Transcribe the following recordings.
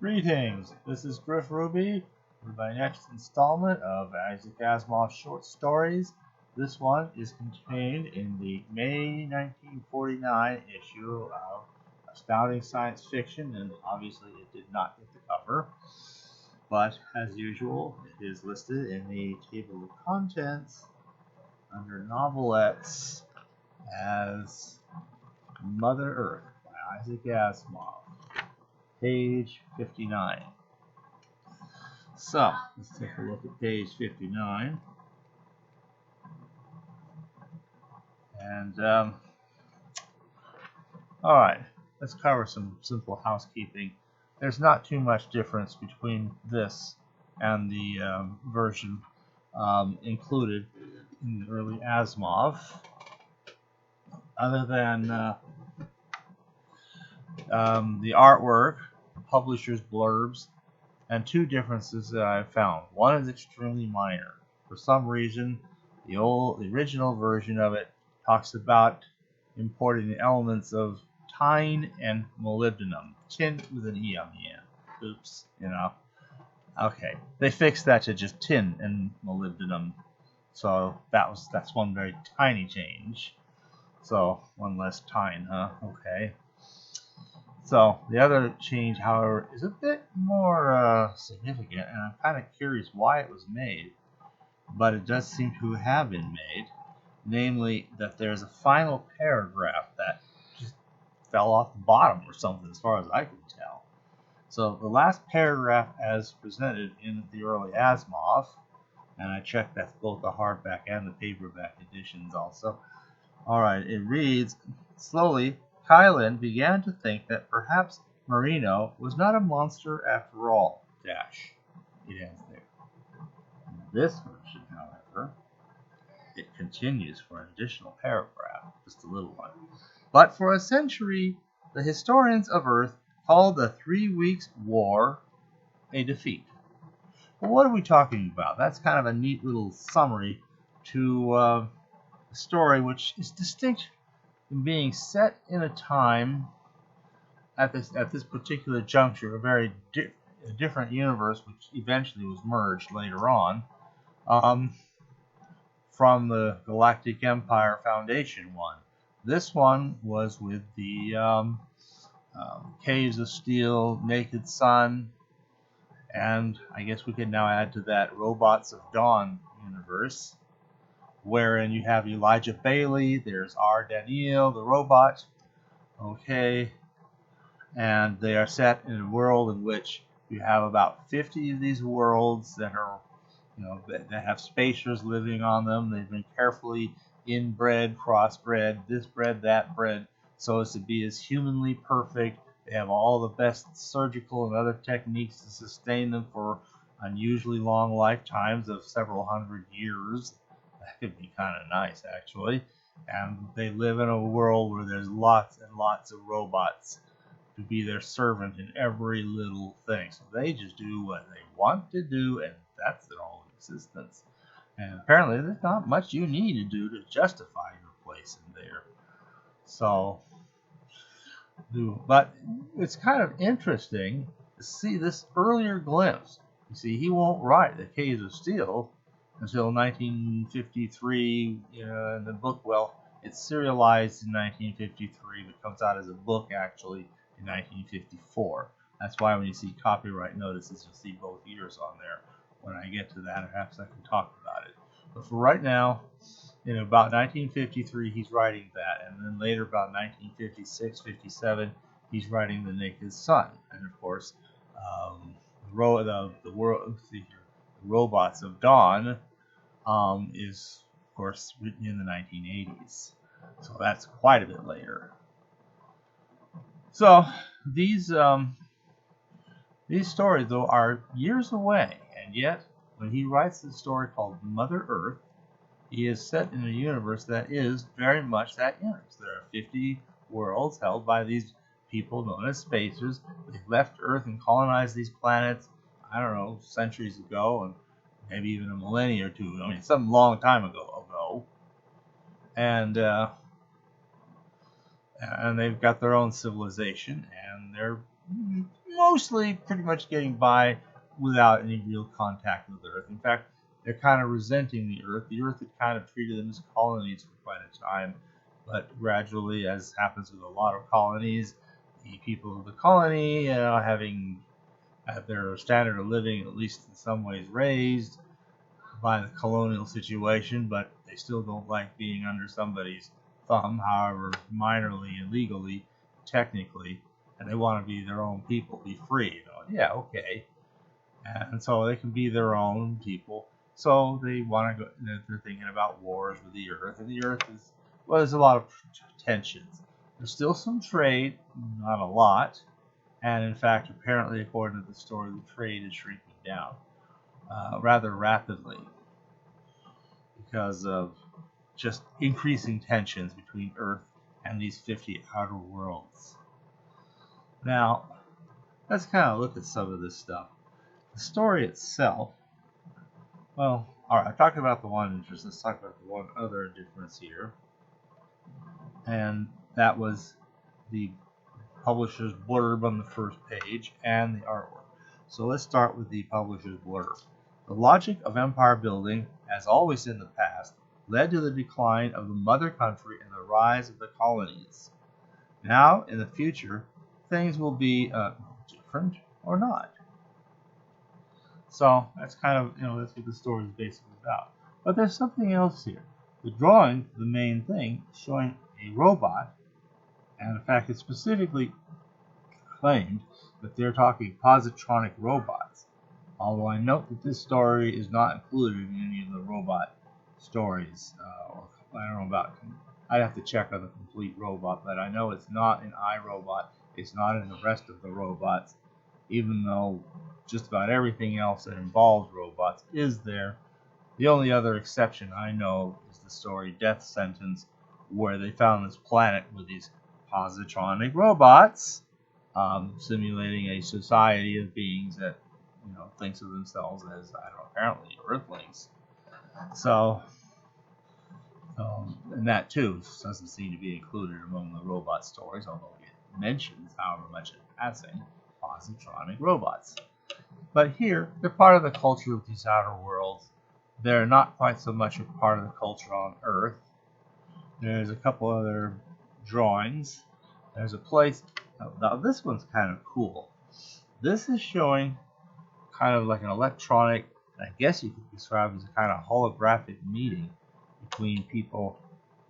Greetings, this is Griff Ruby with my next installment of Isaac Asimov's short stories. This one is contained in the May 1949 issue of Astounding Science Fiction, and obviously it did not get the cover. But as usual, it is listed in the table of contents under novelettes as Mother Earth by Isaac Asimov. Page 59. So, let's take a look at page 59. And, alright, let's cover some simple housekeeping. There's not too much difference between this and the version included in the early Asimov, other than the artwork, publisher's blurbs, and two differences that I've found. One is extremely minor. For some reason, the original version of it talks about importing the elements of tine and molybdenum. Tin with an E on the end. Oops, Okay, they fixed that to just tin and molybdenum. So that's one very tiny change. So one less tine, huh? Okay. So the other change, however, is a bit more significant, and I'm kind of curious why it was made, but it does seem to have been made, namely that there's a final paragraph that just fell off the bottom or something as far as I can tell. So the last paragraph as presented in the early Asimov, and I checked that's both the hardback and the paperback editions also. Alright, it reads, slowly, Kylan began to think that perhaps Marino was not a monster after all. Dash. It ends there. In this version, however, it continues for an additional paragraph, just a little one. But for a century, the historians of Earth called the 3 Weeks' War a defeat. Well, what are we talking about? That's kind of a neat little summary to a story which is distinct from being set in a time at this particular juncture, a very different universe, which eventually was merged later on, from the Galactic Empire Foundation one. This one was with the Caves of Steel, Naked Sun, and I guess we could now add to that Robots of Dawn universe, wherein you have Elijah Bailey, there's R. Daniel, the robot, okay, and they are set in a world in which you have about 50 of these worlds that are, that have spacers living on them. They've been carefully inbred, crossbred, this bred, that bred, so as to be as humanly perfect. They have all the best surgical and other techniques to sustain them for unusually long lifetimes of several hundred years. That could be kind of nice, actually. And they live in a world where there's lots and lots of robots to be their servant in every little thing. So they just do what they want to do, and that's their whole existence. And apparently there's not much you need to do to justify your place in there. So, but it's kind of interesting to see this earlier glimpse. You see, he won't write the Caves of Steel until 1953 in the book. Well, it's serialized in 1953, but comes out as a book actually in 1954. That's why when you see copyright notices, you'll see both years on there. When I get to that, perhaps I can talk about it. But for right now, about 1953, he's writing that, and then later, about 1956, 57, he's writing The Naked Sun, and of course, the Robots of Dawn is, of course, written in the 1980s. So that's quite a bit later. So these stories, though, are years away, and yet when he writes this story called Mother Earth, he is set in a universe that is very much that universe. There are 50 worlds held by these people known as spacers. They left Earth and colonized these planets, I don't know, centuries ago, and maybe even a millennia or two. I mean, some long time ago. And they've got their own civilization, and they're mostly pretty much getting by without any real contact with Earth. In fact, they're kind of resenting the Earth. The Earth had kind of treated them as colonies for quite a time, but gradually, as happens with a lot of colonies, the people of the colony, having had their standard of living, at least in some ways, raised by the colonial situation, but they still don't like being under somebody's thumb, however minorly and legally, technically, and they want to be their own people, be free. Yeah, okay. And so they can be their own people. So they want to go. They're thinking about wars with the Earth, and the Earth is there's a lot of tensions. There's still some trade, not a lot, and in fact, apparently, according to the story, the trade is shrinking down rather rapidly because of just increasing tensions between Earth and these 50 outer worlds. Now, let's kind of look at some of this stuff. The story itself, well, alright, I talked about the one interest, let's talk about the one other difference here. And that was the publisher's blurb on the first page and the artwork. So let's start with the publisher's blurb. The logic of empire building, as always in the past, led to the decline of the mother country and the rise of the colonies. Now, in the future, things will be different or not. So that's kind of, that's what the story is basically about. But there's something else here. The drawing, the main thing, showing a robot, and in fact, it's specifically claimed that they're talking positronic robots. Although I note that this story is not included in any of the robot stories. I don't know about. I'd have to check on the complete robot, but I know it's not in iRobot. It's not in the rest of the robots, even though just about everything else that involves robots is there. The only other exception I know is the story Death Sentence, where they found this planet with these positronic robots, simulating a society of beings that thinks of themselves as, apparently Earthlings. So, and that too doesn't seem to be included among the robot stories, although it mentions, however much in passing, positronic robots. But here, they're part of the culture of these outer worlds. They're not quite so much a part of the culture on Earth. There's a couple other drawings. There's a place. Now this one's kind of cool. This is showing kind of like an electronic, I guess you could describe as a kind of holographic meeting between people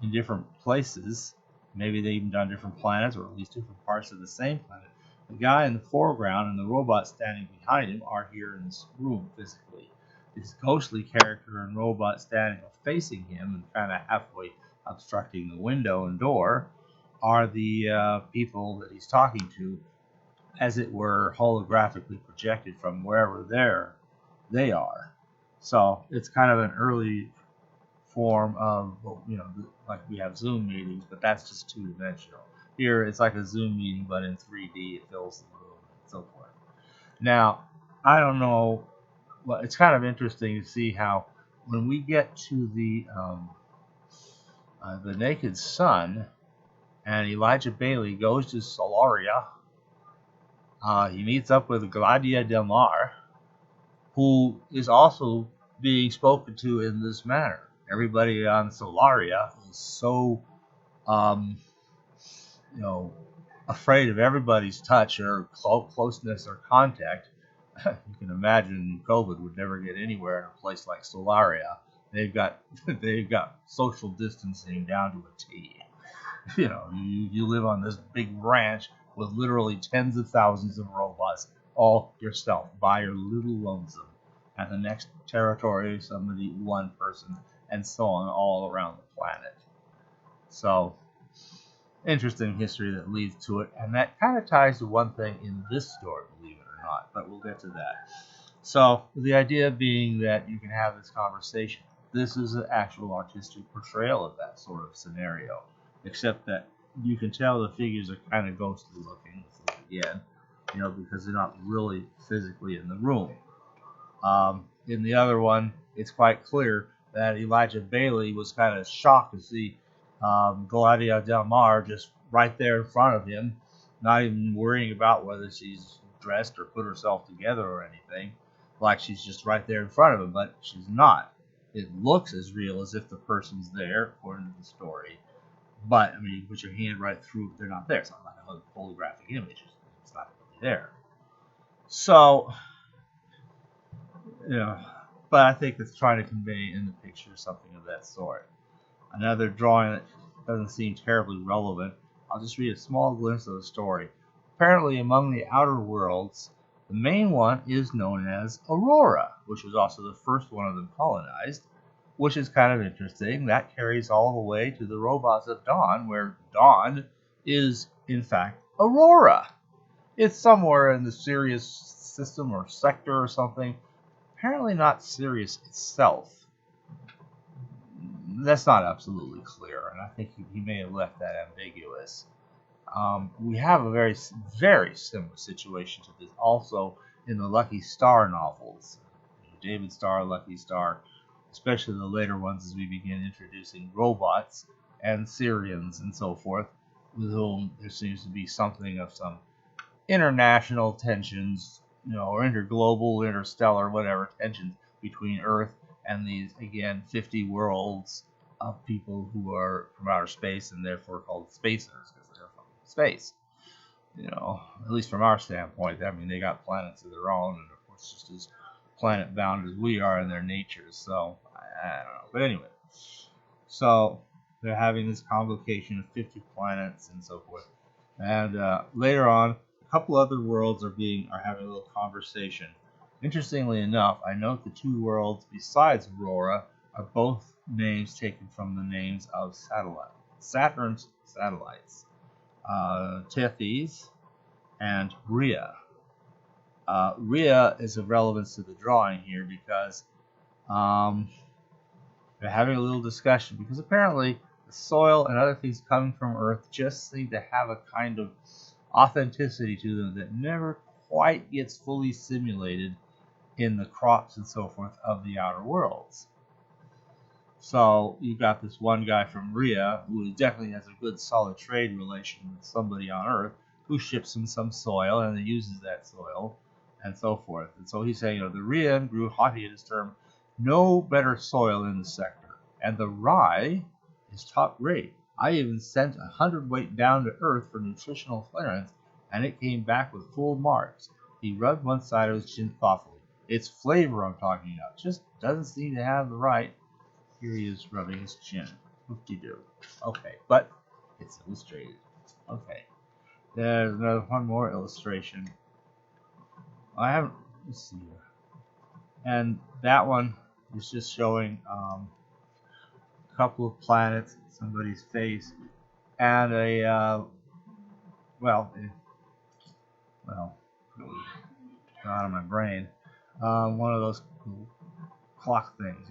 in different places. Maybe they've even done different planets, or at least different parts of the same planet. The guy in the foreground and the robot standing behind him are here in this room physically. This ghostly character and robot standing facing him and kind of halfway obstructing the window and door are the people that he's talking to, as it were, holographically projected from wherever they are. So it's kind of an early form of, like we have Zoom meetings, but that's just two-dimensional. Here it's like a Zoom meeting, but in 3D. It fills the room and so forth. Now, I don't know. Well, it's kind of interesting to see how when we get to the Naked Sun, and Elijah Bailey goes to Solaria. He meets up with Gladia Del Mar, who is also being spoken to in this manner. Everybody on Solaria is so, afraid of everybody's touch or closeness or contact. You can imagine COVID would never get anywhere in a place like Solaria. They've got social distancing down to a T. You live on this big ranch with literally tens of thousands of robots, all yourself, by your little lonesome. And the next territory, one person, and so on, all around the planet. So, interesting history that leads to it, and that kind of ties to one thing in this story, believe it or not, but we'll get to that. So, the idea being that you can have this conversation. This is an actual artistic portrayal of that sort of scenario, except that you can tell the figures are kind of ghostly looking, again, because they're not really physically in the room. In the other one, it's quite clear that Elijah Bailey was kind of shocked to see Gladia Del Mar just right there in front of him, not even worrying about whether she's dressed or put herself together or anything, like she's just right there in front of him, but she's not. It looks as real as if the person's there, according to the story. But, I mean, you put your hand right through, they're not there. It's not like a holographic image. It's not really there. So, you know, but I think it's trying to convey in the picture something of that sort. Another drawing that doesn't seem terribly relevant. I'll just read a small glimpse of the story. Apparently, among the outer worlds, the main one is known as Aurora, which was also the first one of them colonized, which is kind of interesting. That carries all the way to the robots of Dawn, where Dawn is, in fact, Aurora. It's somewhere in the Sirius system or sector or something. Apparently not Sirius itself. That's not absolutely clear, and I think he may have left that ambiguous. We have a very, very similar situation to this also in the Lucky Starr novels. David Starr, Lucky Starr, especially the later ones as we begin introducing robots and Syrians and so forth, with whom there seems to be something of some international tensions, or interglobal, interstellar, whatever tensions between Earth and these, again, 50 worlds of people who are from outer space and therefore called spacers because they're from space. At least from our standpoint, I mean, they got planets of their own, and of course, just as planet bound as we are in their natures. So, I don't know. But anyway, so they're having this convocation of 50 planets and so forth. And later on, a couple other worlds are having a little conversation. Interestingly enough, I note the two worlds besides Aurora are both names taken from the names of Saturn's satellites, Tethys and Rhea. Rhea is of relevance to the drawing here because they're having a little discussion because apparently the soil and other things coming from Earth just seem to have a kind of authenticity to them that never quite gets fully simulated in the crops and so forth of the outer worlds. So you've got this one guy from Rhea who definitely has a good solid trade relation with somebody on Earth who ships him some soil and then uses that soil and so forth. And so he's saying, the Rhean grew haughty in his term, no better soil in the sector, and the rye is top grade. I even sent 100 weight down to Earth for nutritional clearance, and it came back with full marks. He rubbed one side of his chin thoughtfully. It's flavor I'm talking about. Just doesn't seem to have the right. Here he is rubbing his chin. Whoop-de-doo. Okay, but it's illustrated. Okay. There's one more illustration. Let's see here. And that one is just showing a couple of planets, somebody's face, and got out of my brain. One of those clock things,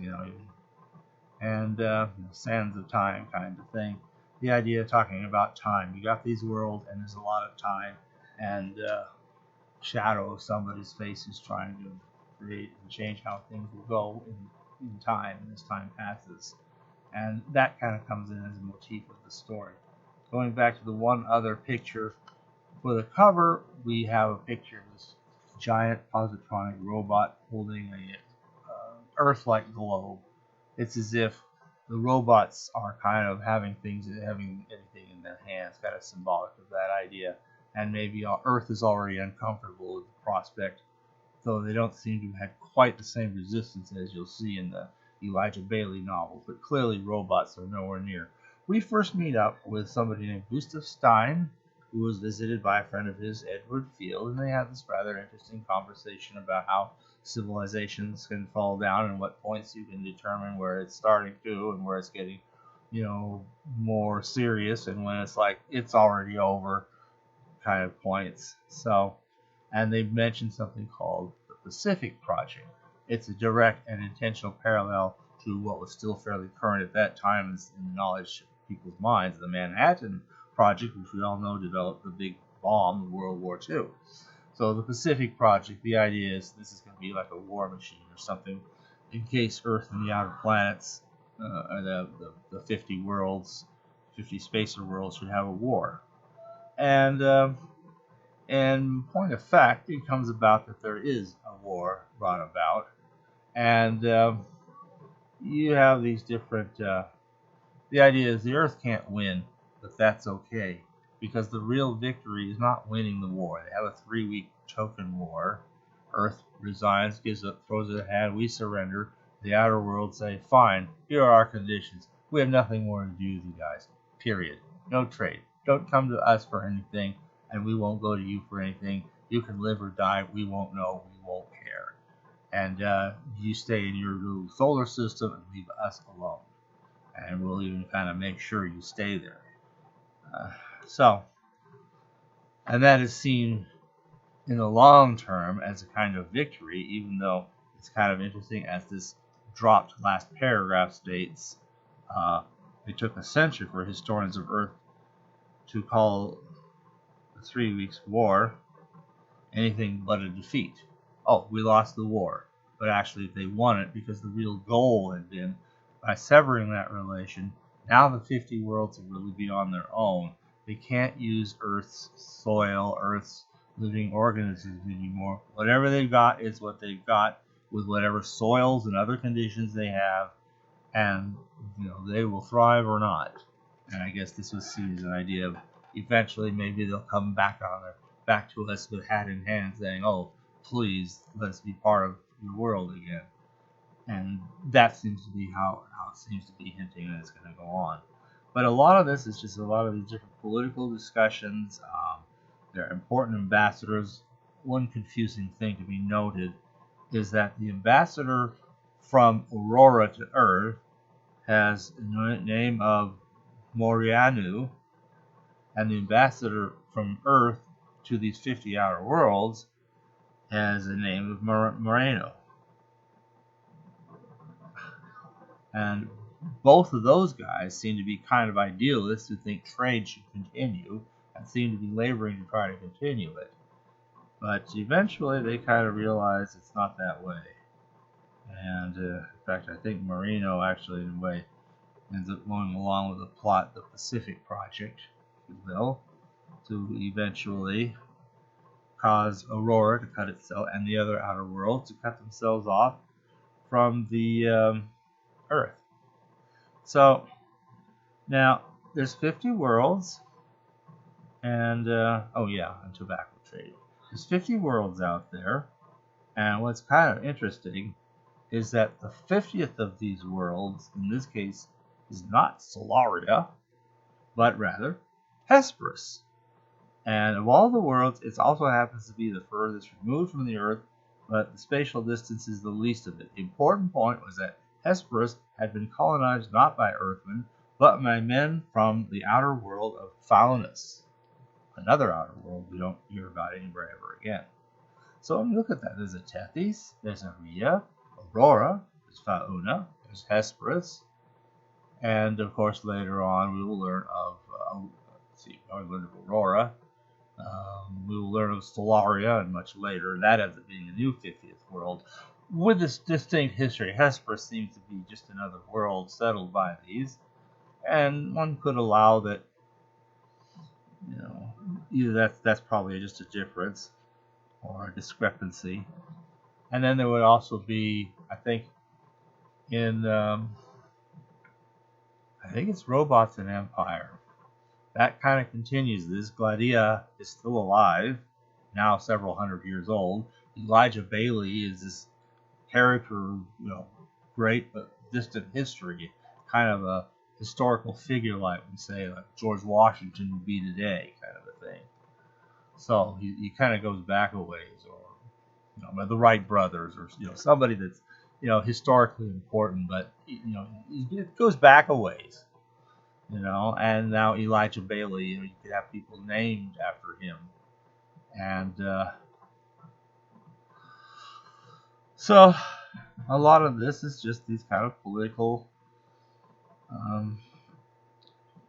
and sands of time kind of thing. The idea of talking about time. You got these worlds, and there's a lot of time, and shadow of somebody's face who's trying to create and change how things will go in time as time passes. And that kind of comes in as a motif of the story. Going back to the one other picture for the cover, we have a picture of this giant positronic robot holding a Earth-like globe. It's as if the robots are kind of having everything in their hands, kind of symbolic of that idea. And maybe Earth is already uncomfortable with the prospect, though they don't seem to have had quite the same resistance as you'll see in the Elijah Bailey novels. But clearly robots are nowhere near. We first meet up with somebody named Gustav Stein, who was visited by a friend of his, Edward Field, and they had this rather interesting conversation about how civilizations can fall down and what points you can determine where it's starting to and where it's getting, more serious, and when it's like it's already over kind of points. So, and they mentioned something called the Pacific Project. It's a direct and intentional parallel to what was still fairly current at that time in the knowledge of people's minds, the Manhattan Project, which we all know developed the big bomb of World War II. So the Pacific Project, the idea is this is going to be like a war machine or something in case Earth and the outer planets, the 50 worlds, 50 spacer worlds should have a war. And In point of fact, it comes about that there is a war brought about, and you have these different. The idea is the Earth can't win, but that's okay because the real victory is not winning the war. They have a 3-week token war. Earth resigns, gives up, throws it a hand. We surrender. The outer world say, "Fine, here are our conditions. We have nothing more to do with you guys. Period. No trade. Don't come to us for anything, and we won't go to you for anything. You can live or die. We won't know. We won't care. And you stay in your little solar system and leave us alone. And we'll even kind of make sure you stay there." Uh, so, and that is seen in the long term as a kind of victory, even though it's kind of interesting as this dropped last paragraph states. It took a century for historians of Earth to call the 3 Weeks War anything but a defeat. Oh, we lost the war. But actually, they won it because the real goal had been, by severing that relation, now the 50 worlds will really be on their own. They can't use Earth's soil, Earth's living organisms anymore. Whatever they've got is what they've got, with whatever soils and other conditions they have, and they will thrive or not. And I guess this was seen as an idea of eventually maybe they'll come back to us with hat in hand saying, "Oh, please let's be part of your world again." And that seems to be how it seems to be hinting that it's going to go on. But a lot of this is just a lot of these different political discussions. There are important ambassadors. One confusing thing to be noted is that the ambassador from Aurora to Earth has the name of Morianu, and the ambassador from Earth to these 50 outer worlds has the name of Moreno. And both of those guys seem to be kind of idealists who think trade should continue and seem to be laboring to try to continue it. But eventually they kind of realize it's not that way. And in fact, I think Moreno actually, in a way, ends up going along with the plot, the Pacific Project, if you will, to eventually cause Aurora to cut itself and the other outer worlds to cut themselves off from the Earth. So now there's 50 worlds, and and tobacco trade. There's 50 worlds out there, and what's kind of interesting is that the 50th of these worlds, in this case, is not Solaria, but rather Hesperus. And of all the worlds, it also happens to be the furthest removed from the Earth, but the spatial distance is the least of it. The important point was that Hesperus had been colonized not by Earthmen, but by men from the outer world of Faunus, another outer world we don't hear about anywhere ever again. So when you look at that, there's a Tethys, there's a Rhea, Aurora, there's Fauna, there's Hesperus, and of course later on we will learn of Aurora. We will learn of Stellaria and much later. That ends up being a new 50th world with this distinct history. Hesperus seems to be just another world settled by these, and one could allow that. Either that's probably just a difference or a discrepancy. And then there would also be, I think it's Robots and Empire. That kind of continues this. Gladia is still alive, now several hundred years old. Elijah Bailey is this character, great but distant history, kind of a historical figure, like we say, like George Washington would be today, kind of a thing. So he kind of goes back a ways, or the Wright brothers, or somebody that's historically important, but it goes back a ways. And now Elijah Bailey, you could have people named after him. And so a lot of this is just these kind of political.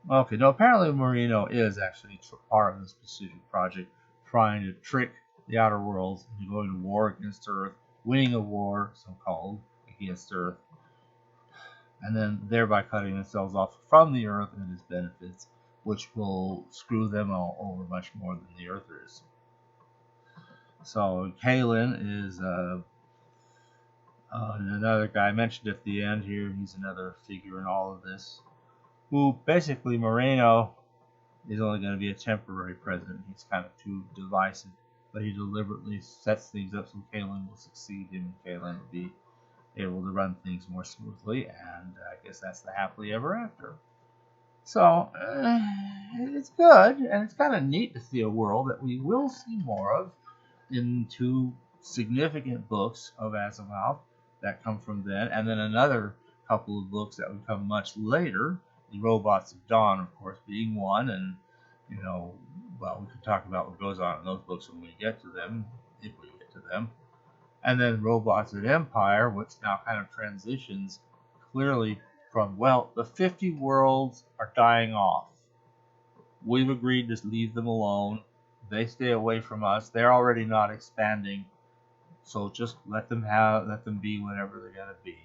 Apparently Marino is actually part of this Pacific Project, trying to trick the outer worlds into going to war against Earth, winning a war, so-called, against Earth, and then thereby cutting themselves off from the Earth and its benefits, which will screw them all over much more than the Earthers. So Kalen is another guy I mentioned at the end here. He's another figure in all of this. Who basically Moreno is only going to be a temporary president. He's kind of too divisive, but he deliberately sets things up so Kalen will succeed him, and Kalen will be able to run things more smoothly, and I guess that's the happily ever after. So it's good, and it's kind of neat to see a world that we will see more of in two significant books of Asimov that come from then, and then another couple of books that would come much later. The Robots of Dawn, of course, being one, and well, we could talk about what goes on in those books when we get to them, if we get to them. And then Robots of Empire, which now kind of transitions clearly from, well, the 50 worlds are dying off. We've agreed to leave them alone. They stay away from us. They're already not expanding. So just let them be whatever they're going to be.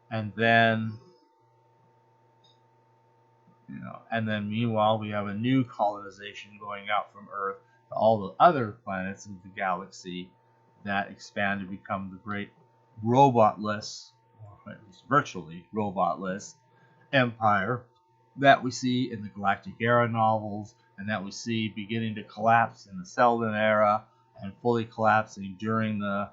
And then, meanwhile, we have a new colonization going out from Earth to all the other planets of the galaxy that expand to become the great robotless, or at least virtually robotless, empire that we see in the Galactic Era novels, and that we see beginning to collapse in the Selden era, and fully collapsing during the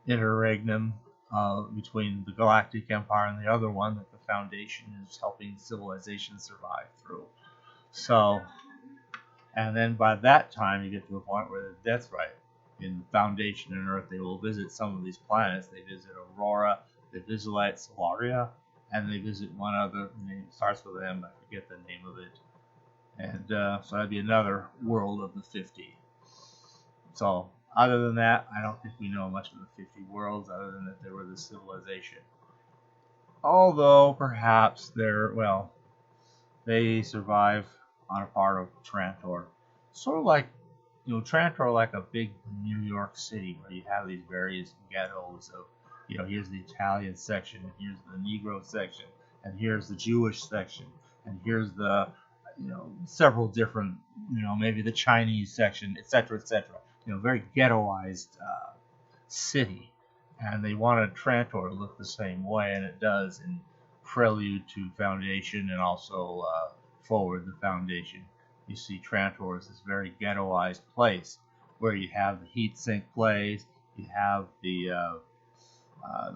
interregnum between the Galactic Empire and the other one that the Foundation is helping civilization survive through. So, and then by that time you get to a point where that's right. In the Foundation and Earth, they will visit some of these planets. They visit Aurora, they visit Solaria, and they visit one other. It starts with M. I forget the name of it. And so that'd be another world of the 50. So other than that, I don't think we know much of the 50 worlds, other than that they were the civilization. Although perhaps they survive on a part of Trantor, sort of like Trantor, like a big New York City where you have these various ghettos of, here's the Italian section, and here's the Negro section, and here's the Jewish section, and here's the, several different, maybe the Chinese section, etc., etc. Very ghettoized city, and they wanted Trantor to look the same way, and it does in Prelude to Foundation, and also Forward the Foundation. You see Trantor as this very ghettoized place where you have the heat sink plays, you have the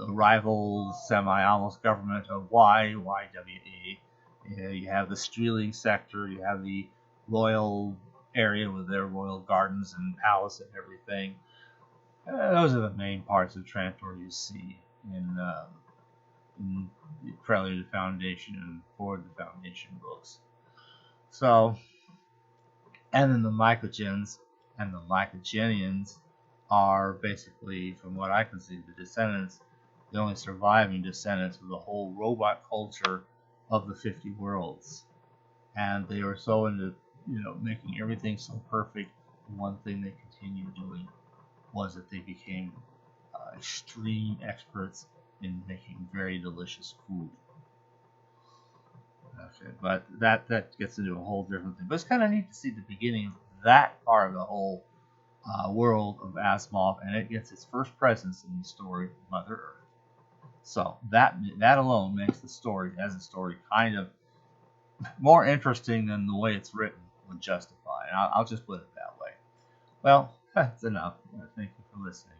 rival semi-almost government of YWE, you have the Streeling sector, you have the royal area with their royal gardens and palace and everything. Those are the main parts of Trantor you see in Prelude to Foundation and Forward the Foundation books. So, and then the Mycogens and the Mycogenians are basically, from what I can see, the descendants, the only surviving descendants of the whole robot culture of the 50 worlds. And they were so into, making everything so perfect. One thing they continued doing was that they became extreme experts in making very delicious food. Okay, but that gets into a whole different thing. But it's kind of neat to see the beginning of that part of the whole world of Asimov, and it gets its first presence in the story of Mother Earth. So that alone makes the story, as a story, kind of more interesting than the way it's written would justify. And I'll just put it that way. Well, that's enough. Thank you for listening.